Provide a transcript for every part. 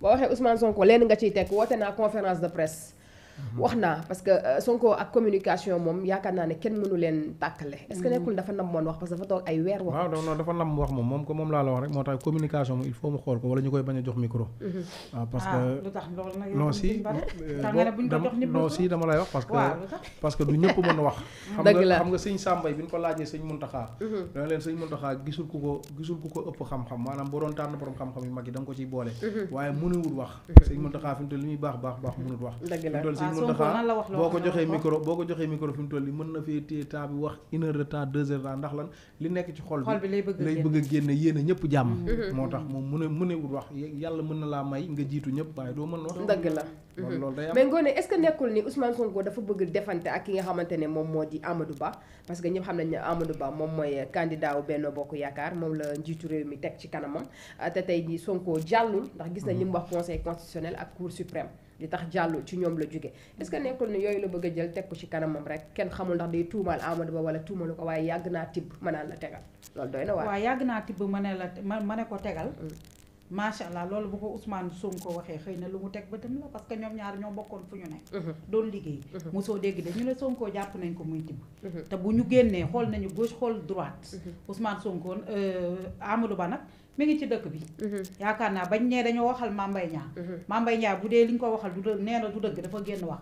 boo waxee Ousmane Sonko leen nga ciy teg woote naa conférence de presse wax naa parce que Sonko ak communication moom yaakaar naa ne kenn mënu leen tàkkale est-ce que nekkul dafa nam moon wax parce que dafa toog ay weer wax waaw non dafa nam wax moom ko moom laa la wax rek moo tax communication moom il faut mu xool ko wala ñu koy bañ a jox micro waaw parce que lu tax loolu nag non si non si dama lay wax parce que du ñëpp mën a wax xam nga sëñ Sambay bi ñu ko laajee sëñ Muntaxa dana leen sëñ Muntaxa gisul ku ko ëpp xam-xam maanaam boo doon tànn borom xam-xam yu mag yi da nga ko ciy boole waaye mënuwul wax sëñ Muntaxa fi mu toll li muy baax mënul wax sëñ Muntaxa boo ko joxee micro fi mu toll nii mën na fee téye temps bi wax 1 heure de temps 2 heures de temps ndax lan li nekk ci xol bi lay bëgg a génne yéen a ñëpp jàmm moo tax moom mënewul wax yàlla mën na laa may nga jiitu ñëpp waaye doo mën wax dëgg la loolu day am mais Ngoné est-ce que nekkul ni Ousmane Sonko dafa bëgg defante ak ki nga xamante ne moom moo di Amadou Ba parce que ñëpp xam nañ ne Amadou Ba moom mooy candidat wu Benno Bokk Yaakaar moom la njiitu réew mi teg ci kanamam te tey jii Sonko jàllul ndax gis nañ li mu wax conseil constitutionnel ak cour suprême li tax jàllul ci ñoom la jóge est-ce que nekkul ni yooyu la bëgg a jël teg ko ci kanamam rek kenn xamul ndax day tuumaal Amadou Ba wala tuumalu ko waaye yàgg naa tibb mënaan la tegal loolu doy na waaw yàgg naa tibb ma ne ko tegal macha allah loolu bu ko Ousmane Sonko waxee xëy na lu mu teg bëtam la parce que ñoom ñaar ñoo bokkoon fu ñu nekk doon liggéey mosoo dégg de ñu ne Sonko jàpp nañ ko muy tibb te bu ñu génnee xool nañu gauche xool droite Ousmane Sonko Amadou Ba nag mi ngi ci dëkk bi yaakaar naa bañ nee dañoo waxal Mame Mbaye Niang bu dee li ñu ko waxal du nee na du dëgg dafa génn wax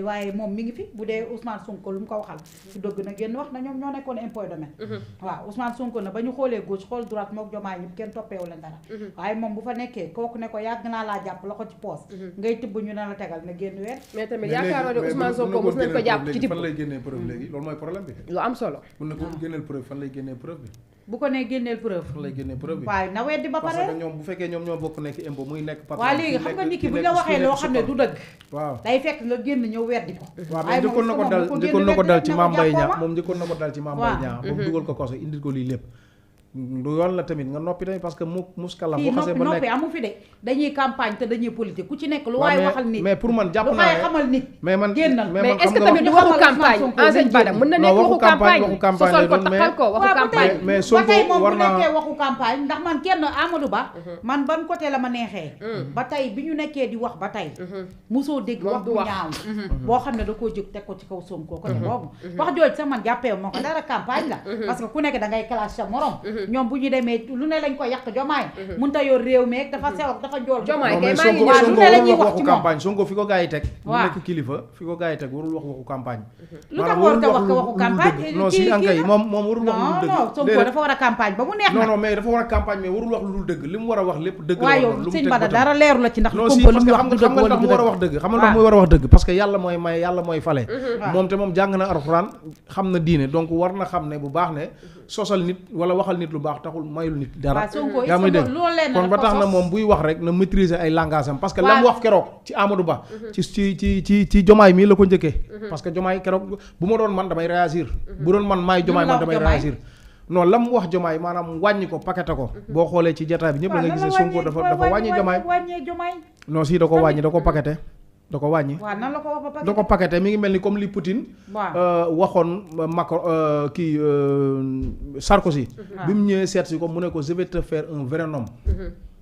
waaye moom mi ngi fi bu dee Ousmane Sonko lu mu ko waxal du dëgg na génn wax na ñoom ñoo nekkoon impôt domaine waaw Ousmane Sonko na ba ñu xoolee gauche xool droite mook Diomaye ñëpp kenn toppeewu leen dara waaye moom bu fa nekkee kooku ne ko yàgg naa laa jàpp la ko ci poos ngay tibb ñu ne la tegal na génn weer mais tamit yaakaaroo ne Ousmane Sonko mos nañ ko jàpp ci tibb fan lay génnee preuve léegi loolu mooy problème bi lu am solo bu ne ko génneel preuve fan lay génnee preuve bi bu ko nee génneel preuve fan lay génnee preuve bi waaye na weddi ba pare parce que ñoom bu fekkee ñoom ñoo bokk nekk impôt muy nekk patron waaw léegi xam nga nit ki bu la waxee loo xam ne du dëgg waaw day fekk nga génn ñëw weddi ko waaw mais njëkkoon na ko dal ci Mame Mbaye Niang moom njëkkoon na ko dal ci Mame Mbaye Niang ba mu dugal ko koso indil ko lii lépp du yoon la tamit nga noppi tamit parce que muskala boo xasee ba nekk noppi amu fi de dañuy campagne te dañuy politique ku ci nekk lu waaye waxal nit mais pour man jàpp lu waaye xamal nit mais man génnal mais est-ce que tamit du waxu campagne enseigne Bada mën na nekk waxu campagne sosol ko taxal ko waxu campagne mais Sonko ba tey moom war bu naa nekkee waxu campagne ndax man kenn Amadou Ba man ban côté la ma neexee ba tey bi ñu nekkee di wax ba tey mosoo dégg wax bu ñaaw boo xam ne da koo jóg teg ko ci kaw Sonko côté boobu wax jooju sax man jàppee moo ko dara campagne la parce que ku nekk da ngay clash sa morom ñoom bu ñu demee lu ne lañ ko yàq Jomaay mënut a yor réew mi dafa sew ak dafa njool Jomaay kay mais maa ngi Sonko lu ne la ñuy wax waxu ci moom campagne Sonko fi ko gaa yi teg mu waaw nekk kilifa fi ko gaa yi teg warul wax waxu campagne lu tax warut a wax ko waxu campagne non si ankay moom warul wax lu dul dëgg non Sonko dafa war a campagne ba mu neex non non mais dafa war a campagne mais warul wax lu dul dëgg li mu war a wax lépp dëgg la waaye yow sëñ Bada dara leeru la ci ndax non si Sonko parce lu que mu xam wax du nga dëgg mu war a wax dëgg xam nga tax muy war a wax dëgg parce que yàlla mooy may yàlla mooy fale moom te moom jàng na alxuraan xam na diine donc war na xam ne bu baax ne sosal nit wala waxal nit lu baax taxul mayul nit dara yaa may dégg kon ba tax na moom buy wax rek na maîtriser ay langage am parce que la mu wax keroog ci Amadou Ba ci Jomaay mii la ko njëkkee parce que Jomaay keroog bu ma doon man damay réagir bu doon man maay Jomaay man damay réagir non la mu wax Jomaay maanaam wàññi ko paqueté ko boo xoolee ci jotaay bi ñëpp la nga gis ne Sonko dafa wàññi Jomaay non si da ko wàññi da ko paqueté da ko wàññi waaw nan la ko wax ba paqueté da ko paqueté mi ngi mel ni comme li Poutine waxoon Macron kii Sarkozy bi mu ñëwee seet si ko mu ne ko je vais te faire un vrai homme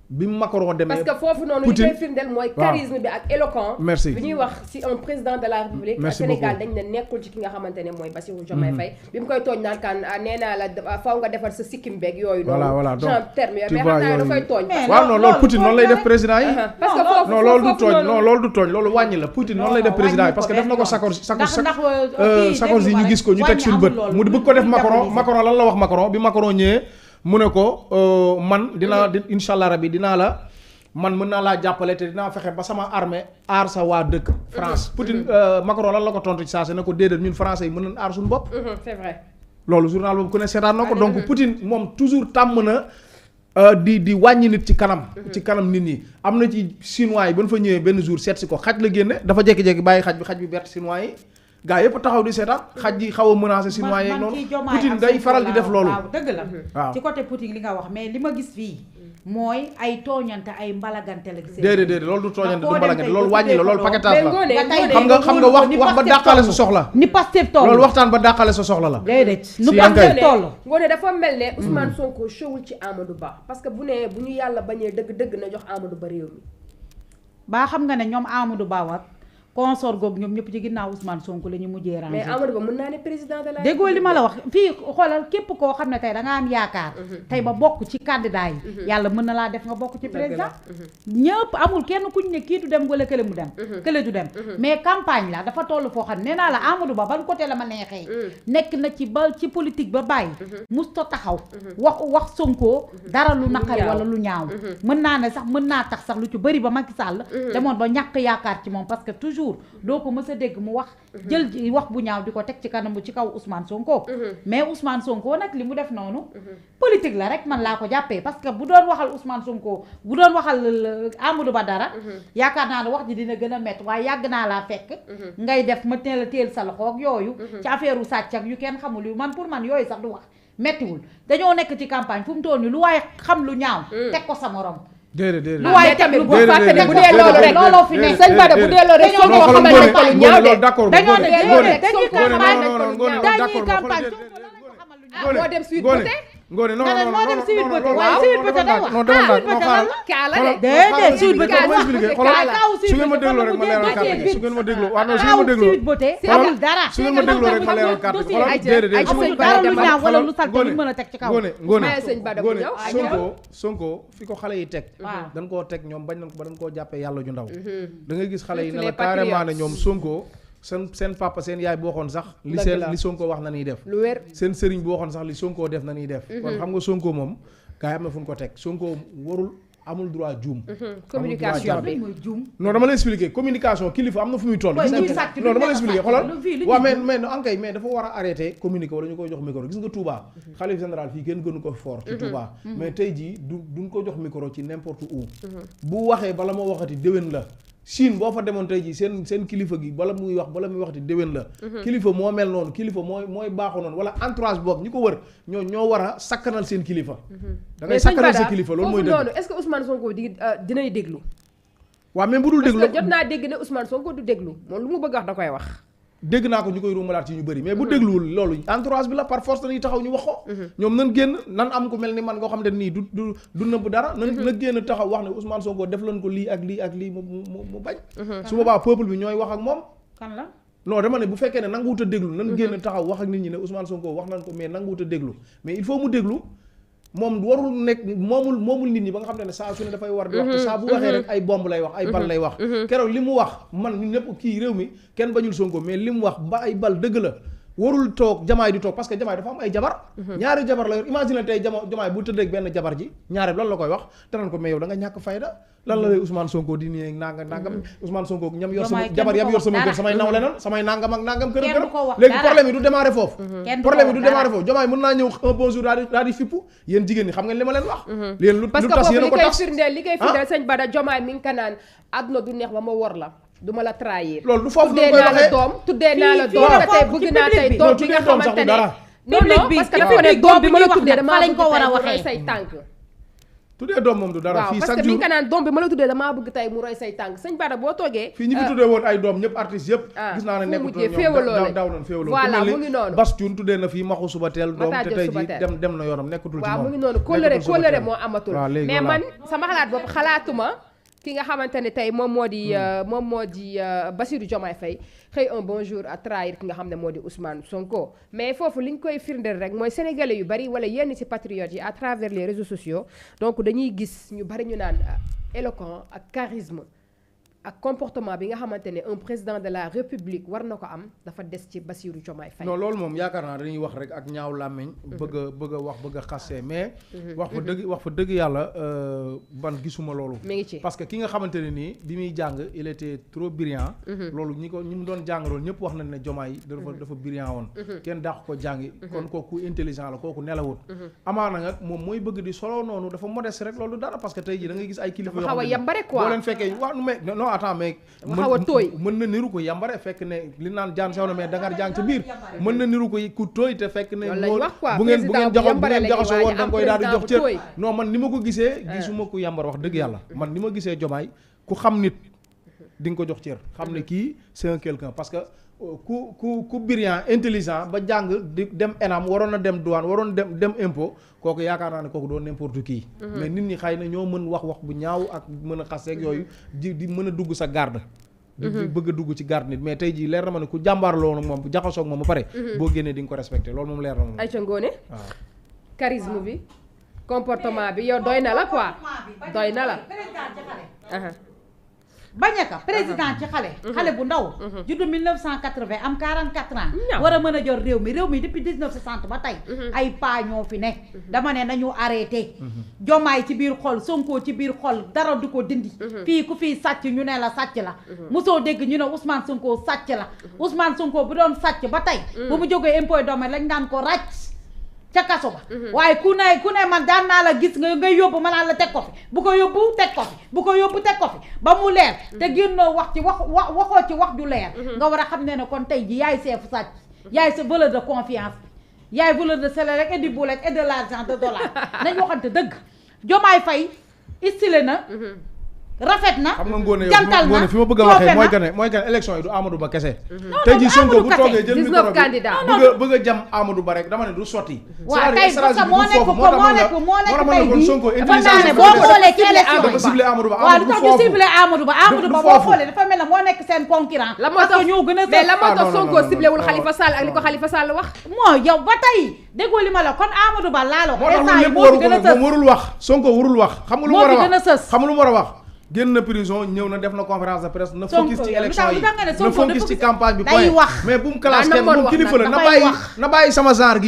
bi Macron demee parce que foofu noonu li koy firndeel mooy charisme bi ak éloquent merci bi ñuy wax ci un président de la République Sénégal dañ ne nekkul ci ki nga xamante ne mooy Bassirou Diomaye Faye bi mu koy tooñ naan kan nee naa la faw nga defar sa sikkim beeg yooyu noonu voilà donc genre terme yooyu mais xam naa da koy tooñ waaw non loolu Poutine noonu lay def président yi parce que foofu non loolu du tooñ non loolu du tooñ loolu wàññi la Poutine noonu lay def président yi parce que def na ko Sarkozy yi ñu gis ko ñu teg suñu bët mu bëgg ko def Macron lan la wax Macron bi Macron ñëwee mu ne ko man dinaa incha allah rabi dinaa la man mën naa laa jàppale te dinaa fexe ba sama armée aar sa waa dëkk France Poutine Macron lan la ko tontu ci saa si ne ko déedéet ñun français yi mën nañ aar suñu bopp c'est vrai loolu journal boobu ku ne seetaan na ko donc Poutine moom toujours tàmm na di wàññi nit ci kanam nit ñi am na ci chinois yi ba ñu fa ñëwee benn jour seet si ko xaj la génne dafa jékki-jékki bàyyi xaj bi bert chinois yi gaa yëpp taxaw di seetaan xaj yi xaw a menacé chinois yeeg noonu Poutine day faral di def loolu waaw dëgg la waaw ci côté Poutine li nga wax mais li ma gis fii mooy ay tooñante ay mbalagante la gisee déedéet loolu du tooñante du mbalagante loolu wàññi la loolu paquetage la xam nga wax ba dàqale sa soxla ni Pastef toll loolu waxtaan ba dàqale sa soxla la déedéet si nu Pastef toll Ngoné dafa mel ne Ousmane Sonko showul ci Amadou Ba parce que bu ñu yàlla bañee dëgg na jox Amadou Ba réew mi baa xam nga ne ñoom Amadou Ba ak consort googu ñoom ñëpp ci ginnaaw Ousmane Sonko la ñu mujjee rangé. mais Amadou Ba mën naa ne président de la. déggoo li ma la wax fii xoolal képp koo xam ne tey da nga am yaakaar. tey ba bokk ci candidat yi. yàlla mën na laa def nga bokk ci président. ñëpp amul kenn kuñ ne kii du dem wala kële mu dem. kële du dem mais campagne la dafa toll foo xam ne nee naa la Amadou Ba ban côté la ma neexee. nekk na ci ba ci politique ba bàyyi. musta taxaw. wax Sonko dara lu naqari wala lu ñaaw. mën naa ne sax mën naa tax sax lu ci bëri ba Macky Sall. demoon ba ñàkk yaakaar ci moom parce que toujours doo ko mës a dégg mu wax jël wax bu ñaaw di ko teg ci kanam ci kaw Ousmane Sonko mais Ousmane Sonko nag li mu def noonu politique la rek man laa ko jàppee parce que bu doon waxal Ousmane Sonko bu doon waxal Amadou Ba dara yaakaar naa ne wax ji dina gën a métti waaye yàgg naa laa fekk ngay def ma teel a teel sa loxo ak yooyu ci affaire u sàcc ak yu kenn xamul yu man pour man yooyu sax du wax méttiwul dañoo nekk ci campagne fu mu toll nii lu waaye xam lu ñaaw teg ko sa morom déedéet lu waaye tamit bu fàtte ne bu dee loolu rek looloo fi ne sëñ Bada bu dee loolu rek Sonko xamal nañ ko lu ñaaw de dañoo ne dañuy campagne moo dem suite côté Ngoné non non moo dem suite côté waaye suite côté day wax non dafa kaala de déedéet suite côté su ngeen ma dégloo rek ma leeral carte gi su ngeen ma dégloo waaw non su ngeen ma dégloo suite côté amul dara su ngeen ma dégloo rek ma leeral carte gi xoolal déedéet amul dara lu ñaaw wala lu salte lu mën a teg ci kaw Ngoné Sonko fi ko xale yi teg dañ koo teg ñoom bañ nañ ko ba dañ koo jàppee yàlla ju ndaw da ngay gis xale yi ne la carrément ne ñoom Sonko seen papa seen yaay bu waxoon sax li Sonko wax na ñuy def lu wér seen sëriñ bu waxoon sax li Sonko def na ñuy def kon xam nga Sonko moom gaa yi am na fu ñu ko teg Sonko warul amul droit juum communication bi non dama lay expliquer communication kilifa am na fu muy toll non dama lay expliquer xoolal waaw mais ankay mais dafa war a arrêter communiquer wala ñu koy jox micro gis nga Touba xalif général fii kenn gënu ko fort ci Touba mais tey jii duñ ko jox micro ci n'importe où bu waxee bala moo waxati déwén la Chine boo fa demoon tey jii seen kilifa gi bala muy waxati déwén la kilifa moo mel noonu kilifa mooy baaxoo noonu wala entourage boobu ñi ko wër ñoo war a sakkanal seen kilifa da ngay sakkanal sa kilifa loolu mooy dëgg est-ce que Ousmane Sonko dinay déglu waaw même bu dul déglu parce que jot naa dégg ne Ousmane Sonko du déglu moom lu mu bëgg wax da koy wax dégg naa ko ñu koy ruumalaat ci ñu bëri mais bu dégluwul loolu entourage bi la par force dañuy taxaw ñu wax ko ñoom nan génn nan am ku mel ni man nga xam ne nii du nëbb dara na génn taxaw wax ne Ousmane Sonko def leen ko lii ak lii ak lii mu bañ su boobaa peuple bi ñooy wax ak moom kan la non dama ne bu fekkee ne nanguwut a déglu nan génn taxaw wax ak nit ñi ne Ousmane Sonko wax nañ ko mais nanguwut a déglu mais il faut mu déglu moom warul nekk moomul nit ñi ba nga xam ne saa su ne dafay war di wax te saa bu waxee rek ay bomb lay wax ay bal lay wax keroog li mu wax man ñu ñëpp kii réew mi kenn bañul Sonko mais li mu wax ba ay bal dëgg la warul toog jamaay di toog parce que jamaay dafa am ay jabar ñaari jabar la yor imagine tey jamaay bu tëddee ak benn jabar ji ñaare lan la koy wax te naan ko mais yow da nga ñàkk fayda lan la lay Ousmane Sonko di nii nangam Ousmane Sonko ñam yor sama jabar yam yor sama kër samay nawle nan samay nangam ak nangam kër léegi problème yi du démarrer foofu jamaay mën naa ñëw un bon jour daal di fippu yéen jigéen ñi xam nga li ma leen wax yéen lu tas yéen a ko tas li koy firndeel sëñ Bada Jomaay mi ngi ko naan àdduna du neex ba ma wor la duma la trahir loolu du foofu noonu koy waxee tuddee naa la doom te tey bëgg naa tey doom bi nga xamante ne non parce que dafa ne doom bi ma la tuddee damaa bëgg tey mu roy say tànk tuddee doom moom du dara fii parce que mi nga naan doom bi ma la tuddee damaa bëgg tey mu roy say tànk sëñ Bada boo toogee fii ñi fi tuddee woon ay doom ñëpp artistes yëpp gis naa ne nekkul ñoom daw noonu féewaloo voilà mu ngi noonu Bas Thioune tuddee na fii maxu suba teel doom te tey ji dem na yoonam nekkatul ci moom waaw mu ngi noonu kóllëre moo amatul mais man sama xalaat boobu xalaatuma ki nga xamante ne tey moom moo di Bassirou Diomaye Faye xëy un bon jour à trahir ki nga xam ne moo di Ousmane Sonko mais foofu li ñu koy firndeel rek mooy sénégalais yu bari wala yenn ci patriotes yi à travers les réseaux sociaux donc dañuy gis ñu bari ñu naan éloquent ak charisme ak comportement bi nga xamante ne un président de la république war na ko am dafa des ci Bassirou Diomaye Faye. non loolu moom yaakaar naa dañuy wax rek ak ñaaw làmmiñ bëgg a wax bëgg a xasse mais wax fa dëgg yàlla ban gisuma loolu mi ngi ci parce que ki nga xamante ne nii bi muy jàng il était trop brillant loolu ñi mu doon jàng loolu ñëpp wax nañ ne Diomaye dafa brillant woon kenn dàq ko jàngi kon kooku intelligent la kooku nelawut amaana nag moom mooy bëgg di solo noonu dafa modeste rek loolu dara parce que tey ji da ngay gis ay kilifa yoo xam ne boo leen fekkee waaw mais non attends mais mën na niru ko yambare fekk ne li naan jaan sew na mais dangar jàng ca biir mën na niru ko ku tooy te fekk ne bu ngeen jaxasoo woon da nga koy daal di jox cër non man ni ma ko gisee gisuma ku yambar wax dëgg yàlla man ni ma gisee Diomaye ku xam nit di nga ko jox cër xam ne kii c'est un quelqu'un parce que ku brillant intelligent ba jàng di dem ENAM waroon na dem douane waroon dem impôt kooku yaakaar naa ne kooku doon n'importe qui. mais nit ñi xëy na ñoo mën wax bu ñaaw ak mën a xaseeg yooyu di mën a dugg sa garde. di bëgg a dugg ci garde nit mais tey jii leer na ma ne ku jàmbaarloo nag moom bu jaxasoog moom ba pare. boo génnee di nga ko respecté loolu moom leer na moom. Aïcha Ngoné waaw charisme bi comportement bi yow doy na la quoi doy na la. Bañeka président ci xale bu ndaw juddu 1980 am 44 ans war a mën a jor réew mi depuis 1960 ba tey ay paa ñoo fi nekk dama ne nañu arrêté Jomaay ci biir xol Sonko ci biir xol dara du ko dindi fii ku fii sàcc ñu ne la sàcc la mosoo dégg ñu ne Ousmane Sonko sàcc la Ousmane Sonko bu doon sàcc ba tey bu mu jógee impôt domaine lañ daan ko ràcc ca kaso ba waaye ku ne man daan naa la gis nga yóbbu ma naan la teg ko fi bu ko yóbbu teg ko fi bu ko yóbbu teg ko fi ba mu leer te génnoo wax ci waxoo ci wax ju leer nga war a xam ne kon tey ji yaay seefu sàcc yaay sa valeur de confiance yaay voleur de salaire rek et du boulet et de l'argent de dollar nañ waxante dëgg Diomaye Faye stylé na rafet na xam nga Ngoné jantal na fi ma bëgg a waxee mooy que ne élection yi du Amadou Ba kese tey jii Sonko bu toogee jël micro bi bëgg a jam Amadou Ba rek dama ne du sotti waaw kay parce que moo nekk tey jii Sonko dafa naa ne boo xoolee ci élection dafa ciblé Amadou Ba waaw lu tax ñu ciblé Amadou Ba boo xoolee dafa mel ne moo nekk seen concurrent la moo tax ñoo gën a mais la moo tax Sonko ciblé wul Khalifa Sall ak li ko Khalifa Sall wax moo yow ba tey déggoo li ma la kon Amadou Ba laa la wax instant yi moo fi gën a sës warul wax Sonko warul wax xam nga lu mu war a wax xam nga lu mu war a wax génn na prison ñëw na def na conférence de presse na focus ci élection yi na focus ci campagne bi point mais bu mu classe kenn moom kilifa la na bàyyi sama genre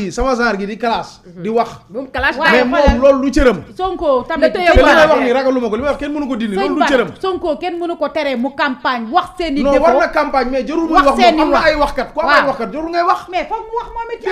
gi di classe di wax mais moom loolu lu cëram Sonko tamit li may wax ni ragaluma ko li may wax kenn mënu ko dindi loolu lu cëram Sonko kenn mënu ko tere mu campagne wax seen i non war na campagne mais jarul muy wax moom am na ay waxkat ku am ay waxkat jarul ngay wax mais foog mu wax moom it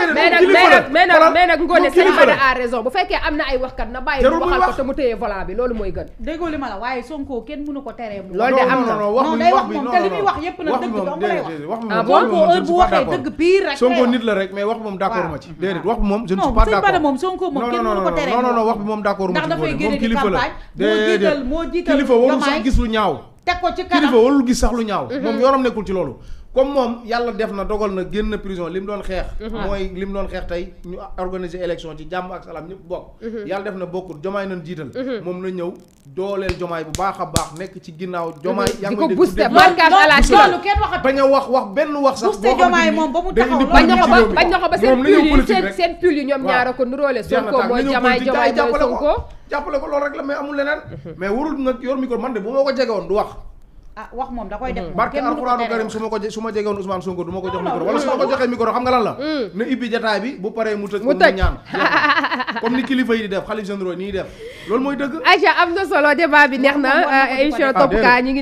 mais nag Ngoné Sène a raison bu fekkee am na ay waxkat na bàyyi mu waxal ko te mu téye volant bi loolu mooy gën déggoo li ma la waaye Sonko kenn mënu ko teree mu loolu de am na non day wax moom te li muy wax yépp na dëgg dong lay wax Sonko heure bu waxee dëgg pire rek Sonko nit la rek mais wax bi moom d'accord ma ci déedéet wax bi moom je ne suis pas d'accord moom Sonko moom kenn mënu ko teree non wax bi moom d'accord ma ci ndax dafay génne di kilifa la campagne moo jiital kilifa warul sax gis lu ñaaw teg ko ci kanam kilifa warul gis sax lu ñaaw moom yoonam nekkul ci loolu comme moom yàlla def na dogal na génn prison li mu doon xeex mooy li mu doon xeex tey ñu organiser élection ci jàmm ak salaam ñëpp bokk yàlla def na bokkul Jomaay nañ jiital moom na ñëw dooleel Jomaay bu baax a baax nekk ci ginnaaw Jomaay yaa ngi ko booster marquage à la loolu kenn waxat bañ a wax benn wax sax booster Jomaay moom ba mu taxaw bañ na ko ba seen pull yi ñoom ñaara ko nuróole Sonko mooy Jomaay mooy Sonko jàppale ko loolu rek la mais amul leneen mais warul nag yor micro man de bu ma ko jege woon du wax wax moom da koy def barke alxuraanu karim su ma jegewoon Ousmane Sonko du ma ko jox micro wala su ma ko joxee micro xam nga lan la na ibbi jataay bi bu paree mu tëj mu ñaan comme ni kilifa yi di def xalif généraux nii def loolu mooy dëgg Aïcha am na solo débat bi neex na émission Top Cas ñi ngi